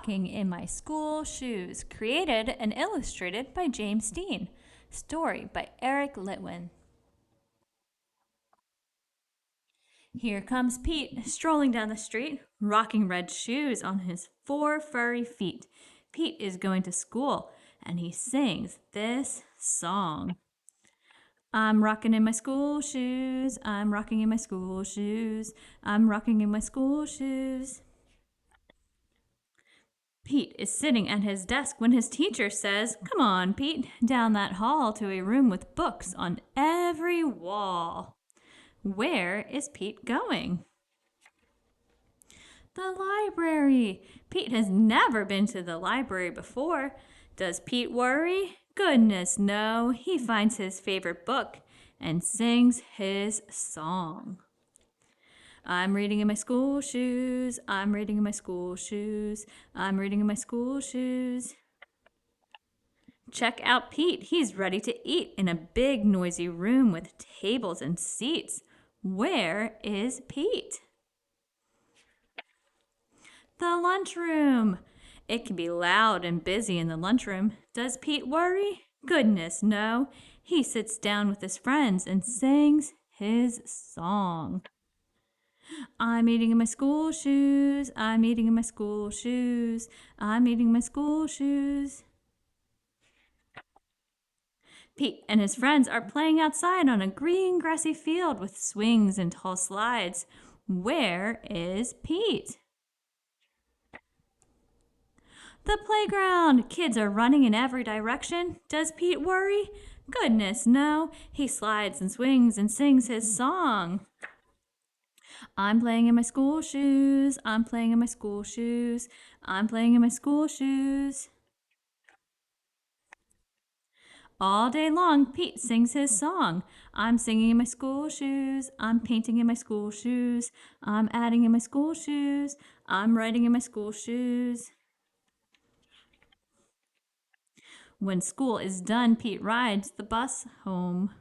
Rocking in My School Shoes, created and illustrated by James Dean. Story by Eric Litman. Here comes Pete, strolling down the street, rocking red shoes on his 4 furry feet. Pete is going to school, and he sings this song. I'm rocking in my school shoes, I'm rocking in my school shoes, I'm rocking in my school shoes. Pete is sitting at his desk when his teacher says, "Come on, Pete, down that hall to a room with books on every wall." Where is Pete going? The library. Pete has never been to the library before. Does Pete worry? Goodness, no. He finds his favorite book and sings his song. I'm reading in my school shoes, I'm reading in my school shoes, I'm reading in my school shoes. Check out Pete. He's ready to eat in a big noisy room with tables and seats. Where is Pete? The lunchroom. It can be loud and busy in the lunchroom. Does Pete worry? Goodness, no. He sits down with his friends and sings his song. I'm eating in my school shoes, I'm eating in my school shoes, I'm eating in my school shoes. Pete and his friends are playing outside on a green grassy field with swings and tall slides. Where is Pete? The playground. Kids are running in every direction. Does Pete worry? Goodness, no. He slides and swings and sings his song. I'm playing in my school shoes, I'm playing in my school shoes, I'm playing in my school shoes. All day long, Pete sings his song. I'm singing in my school shoes, I'm painting in my school shoes, I'm adding in my school shoes, I'm writing in my school shoes. When school is done, Pete rides the bus home.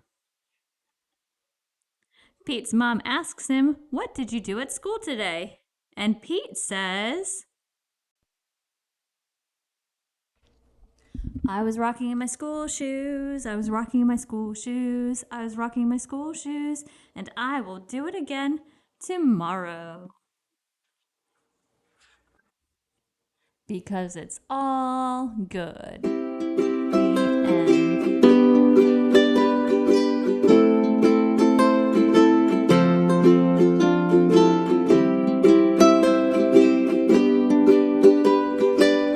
Pete's mom asks him, "What did you do at school today?" And Pete says, I was rocking in my school shoes, I was rocking in my school shoes, I was rocking in my school shoes, and I will do it again tomorrow. Because it's all good.